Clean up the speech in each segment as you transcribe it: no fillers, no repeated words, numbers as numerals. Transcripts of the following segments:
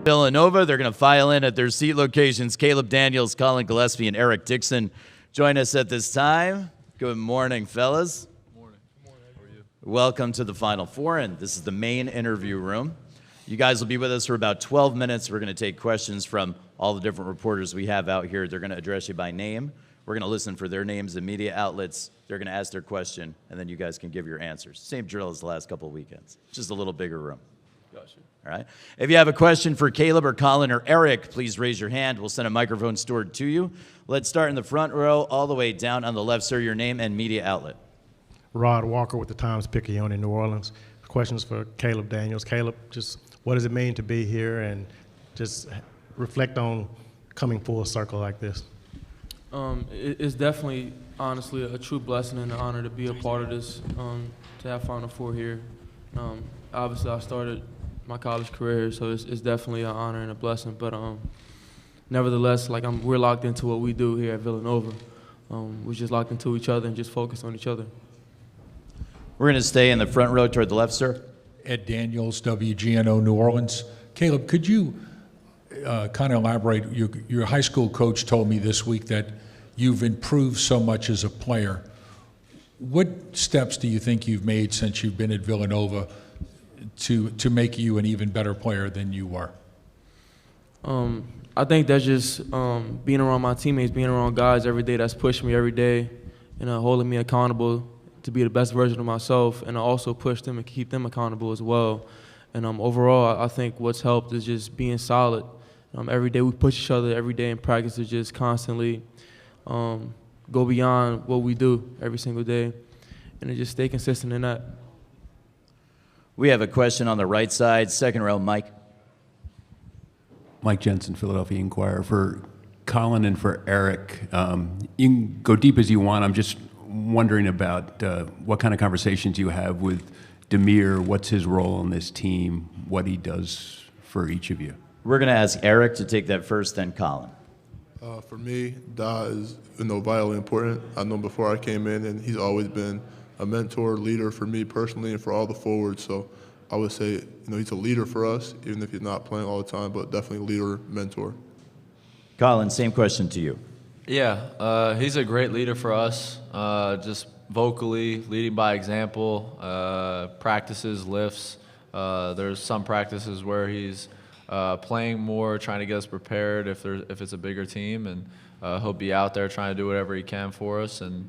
Villanova. They're going to file in at their seat locations. Caleb Daniels, Colin Gillespie, and Eric Dixon join us at this time. Good morning, fellas. Good morning. How are you? Welcome to the Final Four, and this is the main interview room. You guys will be with us for about 12 minutes. We're going to take questions from all the different reporters we have out here. They're going to address you by name. We're going to listen for their names and media outlets. They're going to ask their question, and then you guys can give your answers. Same drill as the last couple of weekends, just a little bigger room. Gotcha. All right. If you have a question for Caleb or Colin or Eric, please raise your hand. We'll send a microphone stored to you. Let's start in the front row, all the way down on the left, sir. Your name and media outlet. Rod Walker with the Times-Picayune in New Orleans. Questions for Caleb Daniels. Caleb, just what does it mean to be here, and just reflect on coming full circle like this? It's definitely, honestly, a true blessing and an honor to be a part of this, to have Final Four here. Obviously, I started my college career, so it's definitely an honor and a blessing. But nevertheless, we're locked into what we do here at Villanova. We're just locked into each other and just focused on each other. We're going to stay in the front row toward the left, sir. Ed Daniels, WGNO New Orleans. Caleb, could you kind of elaborate? Your high school coach told me this week that you've improved so much as a player. What steps do you think you've made since you've been at Villanova to make you an even better player than you were? I think that's just being around my teammates, being around guys every day that's pushing me every day, and holding me accountable to be the best version of myself, and I also push them and keep them accountable as well. And overall, I think what's helped is just being solid. Every day we push each other, every day in practice to just constantly go beyond what we do every single day, and to just stay consistent in that. We have a question on the right side, second row, Mike. Mike Jensen, Philadelphia Inquirer. For Colin and for Eric, you can go deep as you want. I'm just wondering about what kind of conversations you have with Demir, what's his role on this team, what he does for each of you. We're going to ask Eric to take that first, then Colin. For me, Da is vitally important. I know him before I came in, and he's always been a mentor, leader for me personally, and for all the forwards. So I would say, he's a leader for us, even if he's not playing all the time, but definitely leader, mentor. Colin, same question to you. Yeah, he's a great leader for us, just vocally, leading by example, practices, lifts. There's some practices where he's playing more, trying to get us prepared if it's a bigger team, and he'll be out there trying to do whatever he can for us. And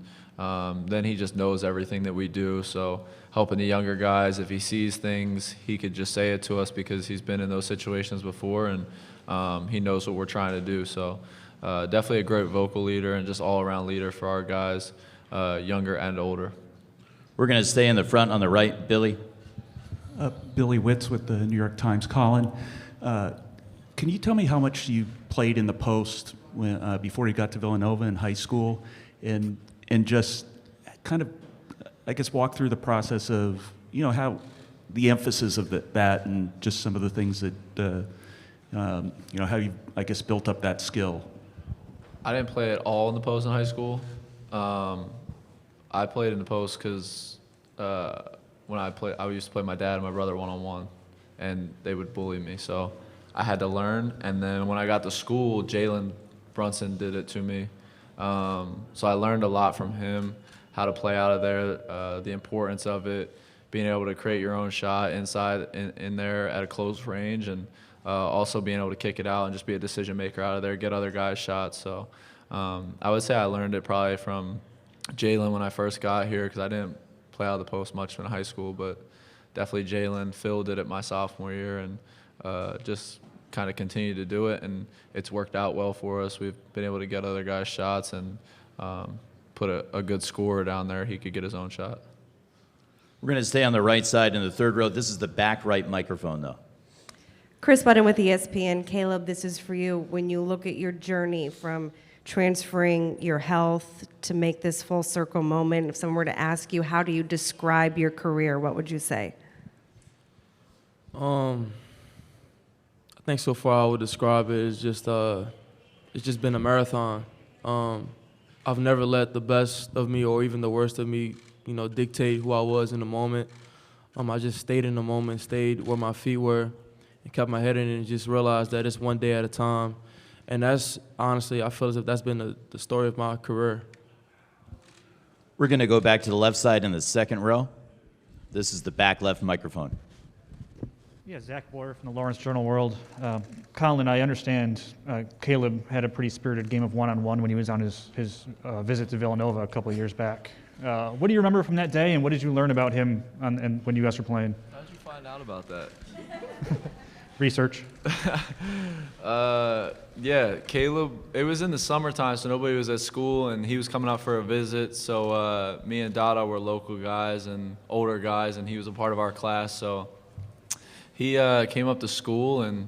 then he just knows everything that we do, so helping the younger guys, if he sees things, he could just say it to us because he's been in those situations before, and he knows what we're trying to do. So definitely a great vocal leader and just all-around leader for our guys, younger and older. We're going to stay in the front on the right. Billy. Billy Witz with the New York Times. Colin, can you tell me how much you played in the post before you got to Villanova in high school, and just kind of, I guess, walk through the process of, how the emphasis of that and just some of the things that, how you, I guess, built up that skill? I didn't play at all in the post in high school. I played in the post because when I used to play my dad and my brother one-on-one, and they would bully me. So I had to learn. And then when I got to school, Jalen Brunson did it to me. So I learned a lot from him, how to play out of there, the importance of it, being able to create your own shot inside in there at a close range, and also being able to kick it out and just be a decision maker out of there, get other guys shots. So I would say I learned it probably from Jalen when I first got here, because I didn't play out of the post much in high school, but definitely Jalen. Phil did it my sophomore year, and just kind of continued to do it, and it's worked out well for us. We've been able to get other guys shots and put a good scorer down there. He could get his own shot. We're going to stay on the right side in the third row. This is the back right microphone, though. Chris Budden with ESPN. Caleb, this is for you. When you look at your journey from transferring your health to make this full circle moment, if someone were to ask you, how do you describe your career, what would you say? I think so far I would describe it as just it's just been a marathon. I've never let the best of me or even the worst of me, dictate who I was in the moment. I just stayed in the moment, stayed where my feet were, and kept my head in it and just realized that it's one day at a time. And that's, honestly, I feel as if that's been the story of my career. We're going to go back to the left side in the second row. This is the back left microphone. Yeah, Zach Boyer from the Lawrence Journal-World. Colin, I understand Caleb had a pretty spirited game of one-on-one when he was on his visit to Villanova a couple of years back. What do you remember from that day, and what did you learn about him and when you guys were playing? How did you find out about that? Research. Yeah, Caleb, it was in the summertime, so nobody was at school, and he was coming out for a visit. So me and Dada were local guys and older guys, and he was a part of our class. So he came up to school, and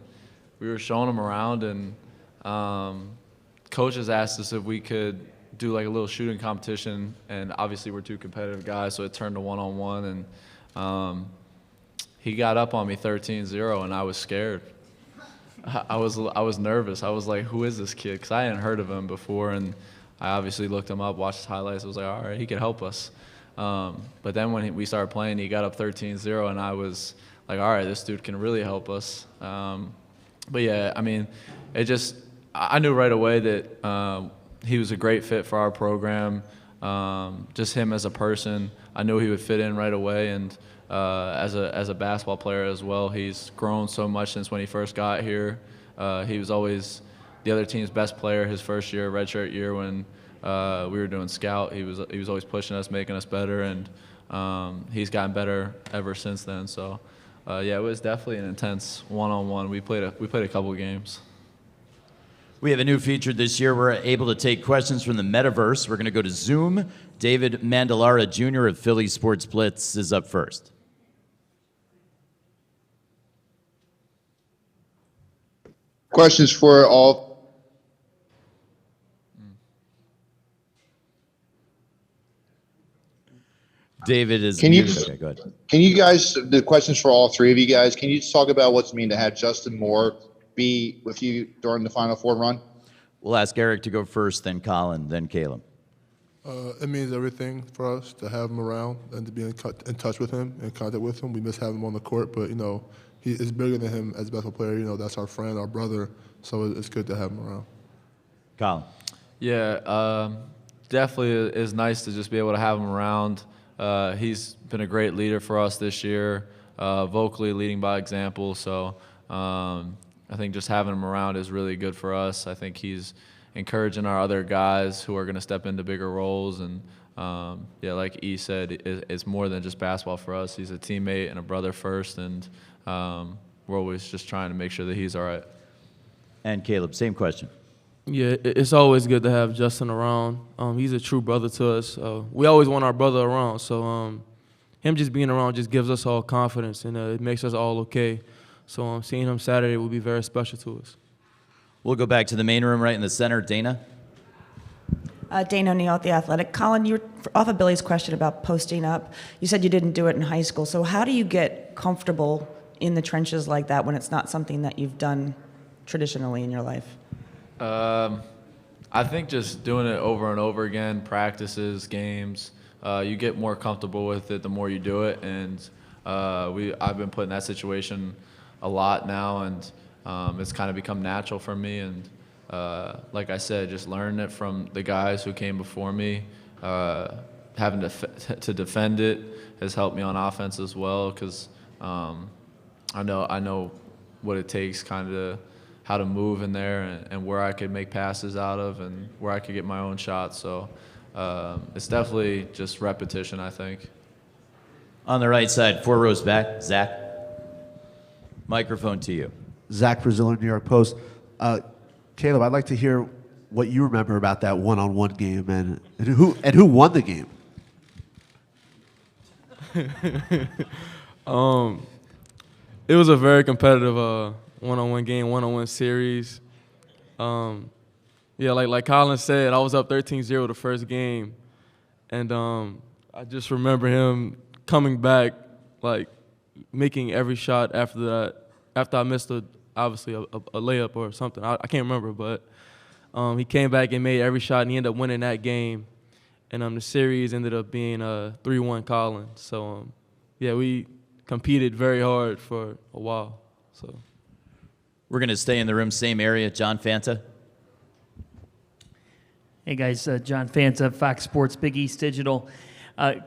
we were showing him around, and coaches asked us if we could do like a little shooting competition, and obviously we're two competitive guys, so it turned to one-on-one, and he got up on me 13-0, and I was scared. I was nervous. I was like, who is this kid? Because I hadn't heard of him before, and I obviously looked him up, watched his highlights. I was like, all right, he could help us. But then when we started playing, he got up 13-0, and I was like, all right, this dude can really help us. But yeah, I mean, I knew right away that he was a great fit for our program. Just him as a person, I knew he would fit in right away, and as a basketball player as well, he's grown so much since when he first got here. He was always the other team's best player his first year, redshirt year, when we were doing scout. He was always pushing us, making us better, and he's gotten better ever since then. So yeah, it was definitely an intense one-on-one. We played a couple games. We have a new feature this year. We're able to take questions from the metaverse. We're going to go to Zoom. David Mandalara Jr. of Philly Sports Blitz is up first. Questions for all. David is Can you muted. just- Okay, go ahead. Can you guys, the questions for all three of you guys, can you just talk about what's it mean to have Justin Moore be with you during the Final Four run? We'll ask Eric to go first, then Colin, then Caleb. It means everything for us to have him around and to be in touch with him, in contact with him. We miss having him on the court, but, he is bigger than him as a basketball player. That's our friend, our brother, so it's good to have him around. Colin. Yeah, definitely is nice to just be able to have him around. He's been a great leader for us this year, vocally leading by example. So I think just having him around is really good for us. I think he's encouraging our other guys who are going to step into bigger roles. And yeah, like E said, it's more than just basketball for us. He's a teammate and a brother first, and we're always just trying to make sure that he's all right. And Caleb, same question. Yeah, it's always good to have Justin around. He's a true brother to us. We always want our brother around. So him just being around just gives us all confidence, and it makes us all okay. So seeing him Saturday will be very special to us. We'll go back to the main room right in the center. Dana? Dana O'Neill at The Athletic. Colin, you were off of Billy's question about posting up. You said you didn't do it in high school. So how do you get comfortable in the trenches like that when it's not something that you've done traditionally in your life? I think just doing it over and over again, practices, games, you get more comfortable with it the more you do it. And I've been put in that situation a lot now, and it's kind of become natural for me. And like I said, just learning it from the guys who came before me, having to defend it has helped me on offense as well, because I know what it takes, kind of how to move in there, and where I could make passes out of, and where I could get my own shots. So it's definitely just repetition, I think. On the right side, 4 rows back, Zach. Microphone to you. Zach Braziller, New York Post. Caleb, I'd like to hear what you remember about that one-on-one game, and who won the game. It was a very competitive one-on-one game, one-on-one series. Yeah, like Colin said, I was up 13-0 the first game, and I just remember him coming back, like making every shot after that. After I missed obviously a layup or something, I can't remember, but he came back and made every shot, and he ended up winning that game. And the series ended up being 3-1 Colin. So yeah, we competed very hard for a while. So We're going to stay in the room, same area. John Fanta. Hey guys, John Fanta, Fox Sports, Big East Digital.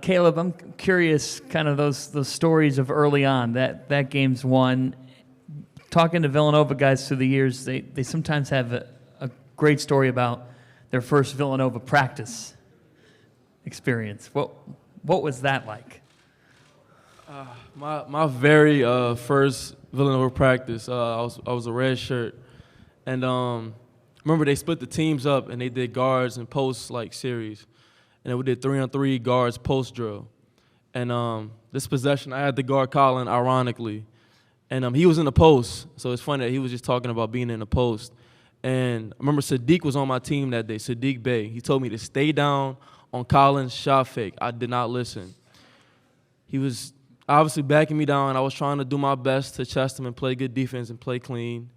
Caleb, I'm curious, kind of those stories of early on. That game's won. Talking to Villanova guys through the years, they sometimes have a great story about their first Villanova practice experience. What was that like? My very first Villanova practice, I was a red shirt, and remember they split the teams up and they did guards and posts like series, and then we did 3-on-3 guards post drill, and this possession I had to guard Colin ironically, and he was in the post, so it's funny that he was just talking about being in the post, and I remember Sadiq was on my team that day, Sadiq Bey. He told me to stay down on Colin's shot fake. I did not listen. He was obviously backing me down. I was trying to do my best to chest him and play good defense and play clean.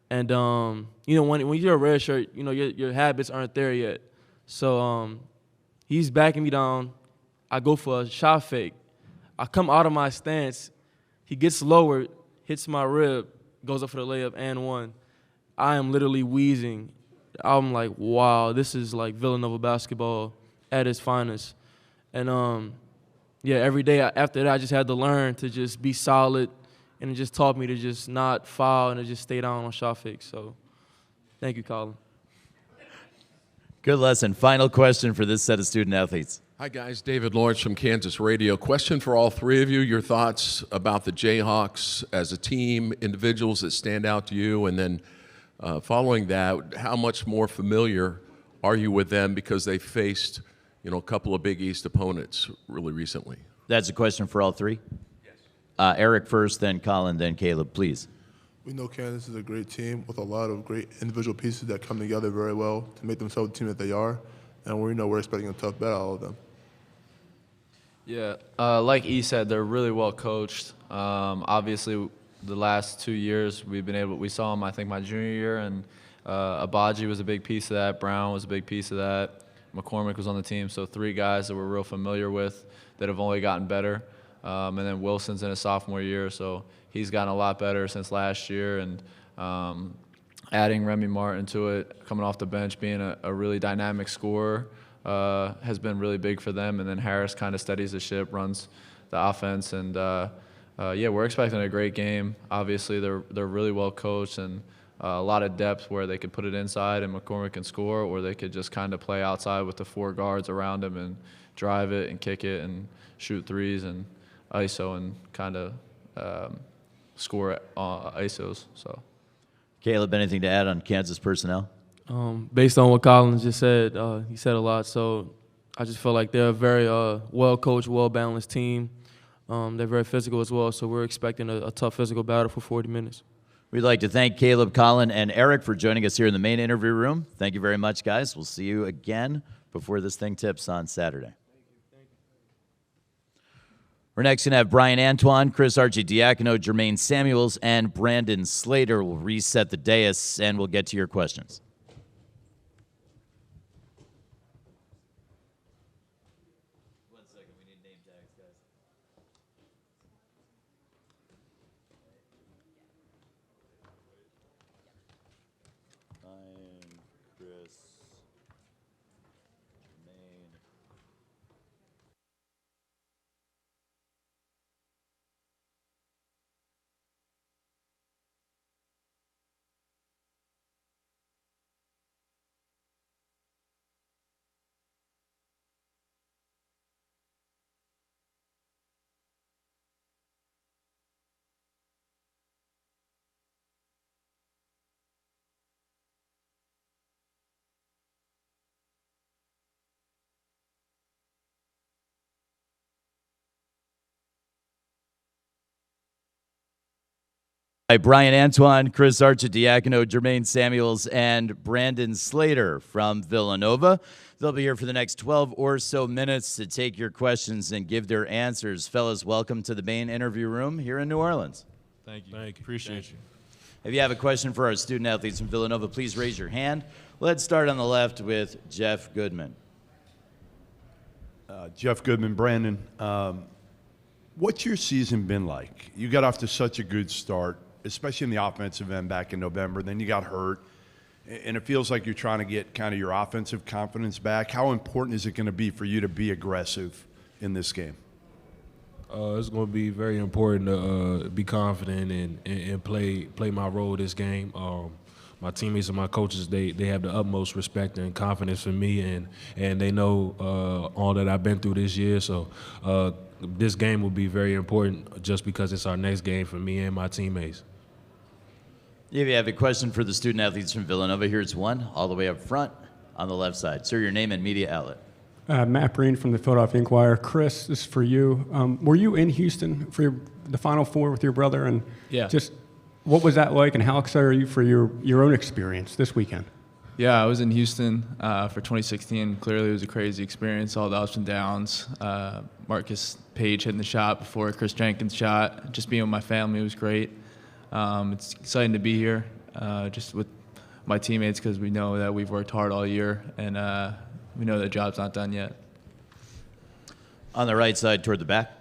And, when you're a red shirt, your habits aren't there yet. So he's backing me down. I go for a shot fake. I come out of my stance. He gets lower, hits my rib, goes up for the layup and one. I am literally wheezing. I'm like, wow, this is like Villanova basketball at its finest. And, every day after that, I just had to learn to just be solid, and it just taught me to just not foul and to just stay down on shot fakes. So thank you, Colin. Good lesson. Final question for this set of student athletes. Hi, guys. David Lawrence from Kansas Radio. Question for all three of you. Your thoughts about the Jayhawks as a team, individuals that stand out to you, and then following that, how much more familiar are you with them because they faced a couple of Big East opponents really recently? That's a question for all three? Yes. Eric first, then Colin, then Caleb, please. We know Kansas is a great team with a lot of great individual pieces that come together very well to make themselves the team that they are, and we're expecting a tough battle out of them. Yeah, like E said, they're really well coached. Obviously, the last 2 years we saw them, I think, my junior year, and Abaji was a big piece of that. Brown was a big piece of that. McCormick was on the team, so 3 guys that we're real familiar with that have only gotten better. And then Wilson's in his sophomore year, so he's gotten a lot better since last year. And adding Remy Martin to it, coming off the bench, being a really dynamic scorer, has been really big for them. And then Harris kind of steadies the ship, runs the offense. And, we're expecting a great game. Obviously, they're really well coached and a lot of depth where they could put it inside and McCormick can score, or they could just kind of play outside with the 4 guards around him and drive it and kick it and shoot threes and ISO and kind of score ISOs. So, Caleb, anything to add on Kansas personnel? Based on what Colin just said, he said a lot. So I just feel like they're a very well-coached, well-balanced team. They're very physical as well, so we're expecting a tough physical battle for 40 minutes. We'd like to thank Caleb, Colin, and Eric for joining us here in the main interview room. Thank you very much, guys. We'll see you again before this thing tips on Saturday. We're next going to have Brian Antoine, Chris Archidiakono, Jermaine Samuels, and Brandon Slater will reset the dais, and we'll get to your questions. Brian Antoine, Chris Archidiakono, Jermaine Samuels, and Brandon Slater from Villanova. They'll be here for the next 12 or so minutes to take your questions and give their answers. Fellas, welcome to the main interview room here in New Orleans. Thank you. Appreciate you. If you have a question for our student athletes from Villanova, please raise your hand. Let's start on the left with Jeff Goodman. Jeff Goodman, Brandon, what's your season been like? You got off to such a good start. especially in the offensive end back in November. Then you got hurt, and it feels like you're trying to get kind of your offensive confidence back. How important is it going to be for you to be aggressive in this game? It's going to be very important to be confident and play my role this game. My teammates and my coaches, they have the utmost respect and confidence for me, and they know all that I've been through this year. So this game will be very important just because it's our next game for me and my teammates. If you have a question for the student athletes from Villanova, here's one all the way up front on the left side. Sir, your name and media outlet. Matt Breen from the Philadelphia Inquirer. Chris, this is for you. Were you in Houston for the Final Four with your brother? And Yeah. just what was that like, and how excited are you for your own experience this weekend? Yeah, I was in Houston for 2016. Clearly, it was a crazy experience, all the ups and downs. Marcus Page hitting the shot before Chris Jenkins shot. Just being with my family was great. It's exciting to be here, just with my teammates, because we know that we've worked hard all year, and we know the job's not done yet. On the right side toward the back.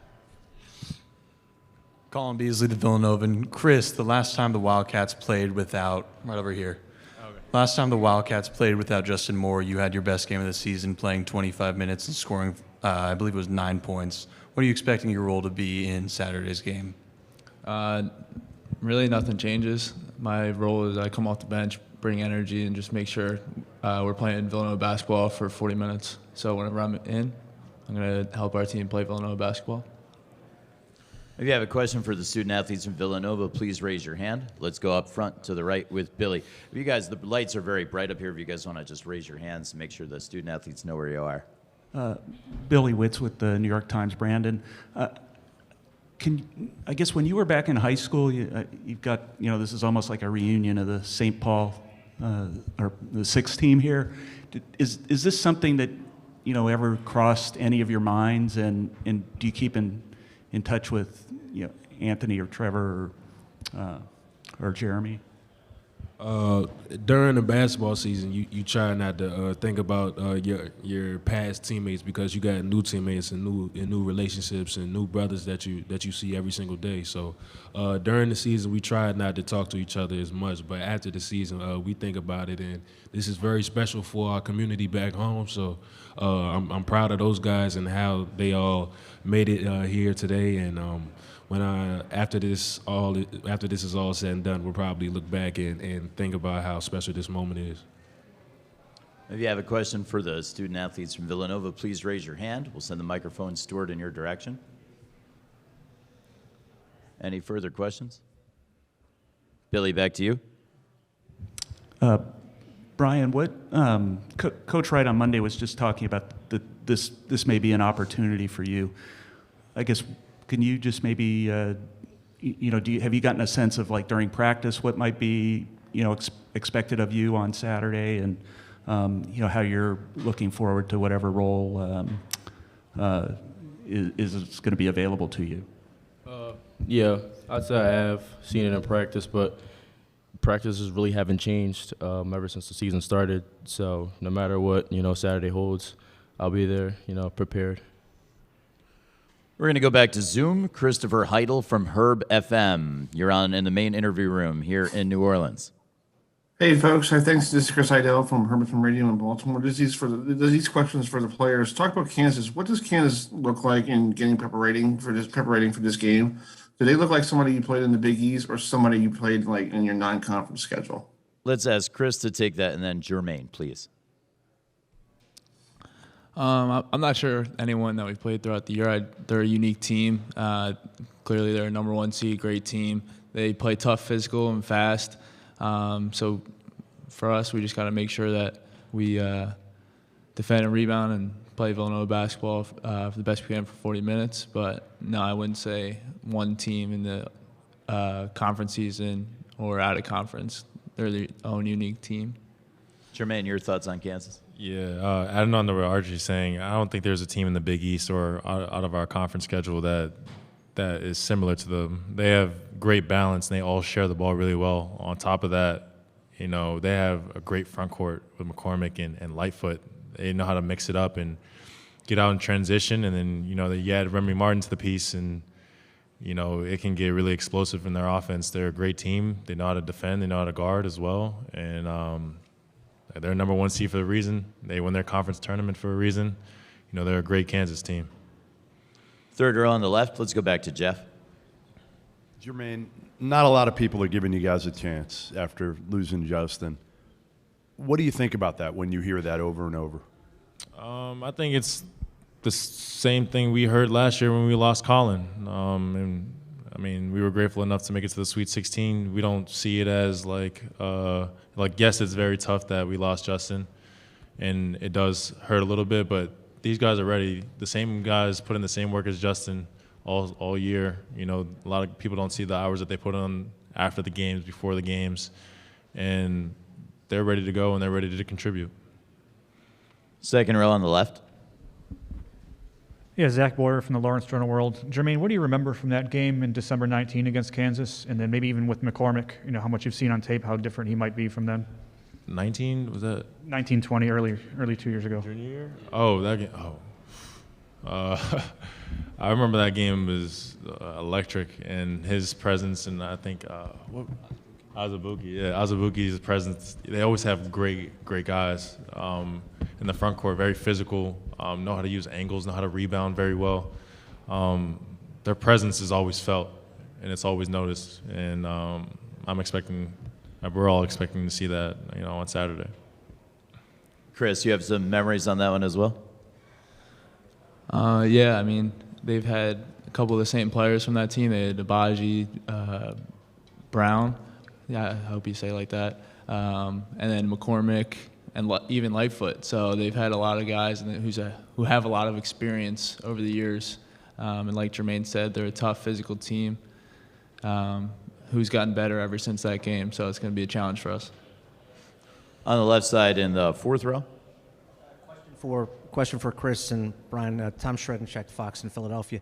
Colin Beasley to Villanova. And Chris, the last time the Wildcats played without, right over here. Okay. Last time the Wildcats played without Justin Moore, you had your best game of the season, playing 25 minutes and scoring, I believe it was 9 points. What are you expecting your role to be in Saturday's game? Really, nothing changes. My role is I come off the bench, bring energy, and just make sure we're playing Villanova basketball for 40 minutes. So whenever I'm in, I'm going to help our team play Villanova basketball. If you have a question for the student athletes from Villanova, please raise your hand. Let's go up front to the right with Billy. If you guys, the lights are very bright up here. If you guys want to just raise your hands and make sure the student athletes know where you are. Billy Witz with the New York Times. Brandon, I guess when you were back in high school, you've got, this is almost like a reunion of the St. Paul, or the 6th team here. Is this something that, ever crossed any of your minds, and do you keep in touch with, Anthony or Trevor or Jeremy? During the basketball season, you try not to think about your past teammates, because you got new teammates and new relationships and new brothers that you see every single day. So during the season, we try not to talk to each other as much, but after the season, we think about it, and this is very special for our community back home. So I'm proud of those guys and how they all made it here today, and after this is all said and done, we'll probably look back and think about how special this moment is. If you have a question for the student athletes from Villanova, please raise your hand. We'll send the microphone steward in your direction. Any further questions? Billy, back to you. Brian, what Coach Wright on Monday was just talking about this may be an opportunity for you. I guess, can you just maybe, have you gotten a sense of, like, during practice what might be, expected of you on Saturday, and, how you're looking forward to whatever role is going to be available to you? Yeah, I'd say I have seen it in practice, but practices really haven't changed ever since the season started. So no matter what, Saturday holds, I'll be there, prepared. We're going to go back to Zoom. Christopher Heidel from Herb FM. You're on in the main interview room here in New Orleans. Hey, folks. Thanks. This is Chris Heidel from Herb FM Radio in Baltimore. These questions for the players. Talk about Kansas. What does Kansas look like in getting preparing for this game? Do they look like somebody you played in the Big East, or somebody you played like in your non-conference schedule? Let's ask Chris to take that, and then Jermaine, please. I'm not sure anyone that we've played throughout the year. They're a unique team. Clearly, they're a number 1 seed, great team. They play tough, physical, and fast. So for us, we just got to make sure that we defend and rebound and play Villanova basketball for the best we can for 40 minutes. But no, I wouldn't say one team in the conference season or out of conference. They're their own unique team. Jermaine, your thoughts on Kansas? Yeah, adding on to what Archie's saying, I don't think there's a team in the Big East or out of our conference schedule that is similar to them. They have great balance, and they all share the ball really well. On top of that, they have a great front court with McCormick and Lightfoot. They know how to mix it up and get out in transition, and then you add Remy Martin to the piece, and you know, it can get really explosive in their offense. They're a great team. They know how to defend. They know how to guard as well. And they're number 1 seed for a reason. They win their conference tournament for a reason. You know, they're a great Kansas team. Third row on the left. Let's go back to Jeff. Jermaine, not a lot of people are giving you guys a chance after losing Justin. What do you think about that when you hear that over and over? I think it's the same thing we heard last year when we lost Colin. And I mean, we were grateful enough to make it to the Sweet 16. We don't see it as like yes, it's very tough that we lost Justin, and it does hurt a little bit. But these guys are ready. The same guys put in the same work as Justin all year. You know, a lot of people don't see the hours that they put on after the games, before the games, and they're ready to go and they're ready to contribute. Second row on the left. Yeah, Zach Boyer from the Lawrence Journal World. Jermaine, what do you remember from that game in December 19 against Kansas? And then maybe even with McCormick, you know, how much you've seen on tape, how different he might be from then? 19, was that? 1920, early 2 years ago. Junior year? Oh, that game. I remember that game was electric, and his presence, and I think Azubuike. Yeah, Azubuike's presence. They always have great guys in the front court. Very physical. Know how to use angles. Know how to rebound very well. Their presence is always felt, and it's always noticed. And we're all expecting to see that, you know, on Saturday. Chris, you have some memories on that one as well? Yeah, I mean, they've had a couple of the same players from that team. They had Abaji, Brown. Yeah, I hope you say it like that. And then McCormick and even Lightfoot. So they've had a lot of guys who have a lot of experience over the years. And like Jermaine said, they're a tough physical team who's gotten better ever since that game. So it's going to be a challenge for us. On the left side in the fourth row. Question for Chris and Brian. Tom Shredencheck, Fox in Philadelphia.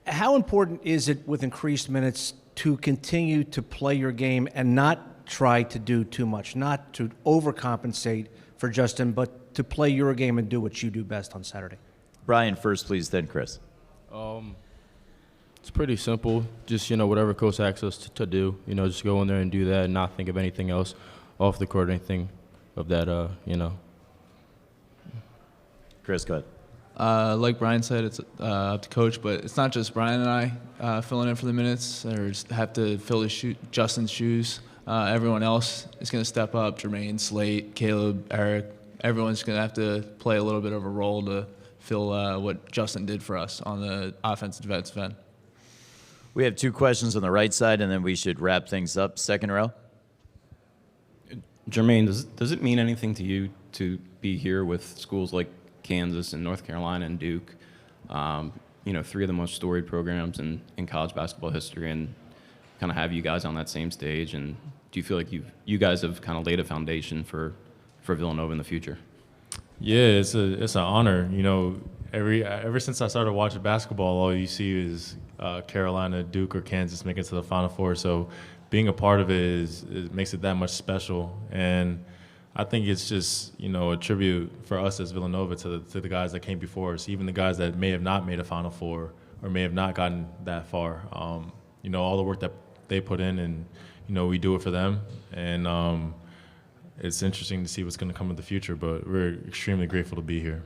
How important is it with increased minutes to continue to play your game and not try to do too much, not to overcompensate for Justin, but to play your game and do what you do best on Saturday? Brian first, please, then Chris. It's pretty simple. Just, you know, whatever coach asks us to do, you know, just go in there and do that and not think of anything else off the court, anything of that, you know. Chris, go ahead. Like Brian said, it's up to coach, but it's not just Brian and I filling in for the minutes or have to fill Justin's shoes. Everyone else is going to step up. Jermaine, Slate, Caleb, Eric. Everyone's going to have to play a little bit of a role to fill what Justin did for us on the offensive defensive end. We have two questions on the right side, and then we should wrap things up. Second row. Jermaine, does it mean anything to you to be here with schools like Kansas and North Carolina and Duke, you know, three of the most storied programs in college basketball history, and kind of have you guys on that same stage? And do you feel like you guys have kind of laid a foundation for Villanova in the future? Yeah, it's an honor. You know, ever since I started watching basketball, all you see is Carolina, Duke, or Kansas make it to the Final Four. So being a part of it makes it that much special. And I think it's just, you know, a tribute for us as Villanova to the guys that came before us, even the guys that may have not made a Final Four or may have not gotten that far. You know, all the work that they put in, and, you know, we do it for them. And it's interesting to see what's going to come in the future, but we're extremely grateful to be here.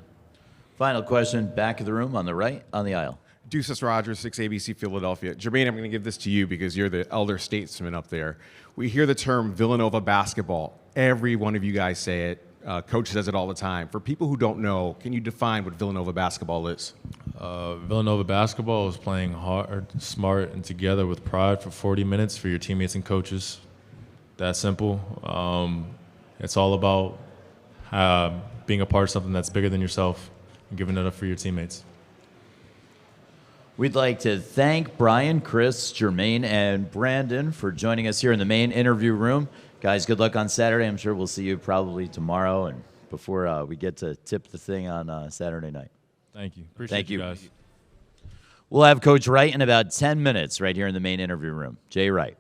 Final question, back of the room on the right, on the aisle. Deuces Rogers, 6ABC Philadelphia. Jermaine, I'm going to give this to you because you're the elder statesman up there. We hear the term Villanova basketball. Every one of you guys say it. Coach says it all the time. For people who don't know, can you define what Villanova basketball is? Villanova basketball is playing hard, smart, and together with pride for 40 minutes for your teammates and coaches. That simple. It's all about being a part of something that's bigger than yourself and giving it up for your teammates. We'd like to thank Brian, Chris, Jermaine, and Brandon for joining us here in the main interview room. Guys, good luck on Saturday. I'm sure we'll see you probably tomorrow and before we get to tip the thing on Saturday night. Thank you. Appreciate you guys. We'll have Coach Wright in about 10 minutes right here in the main interview room. Jay Wright.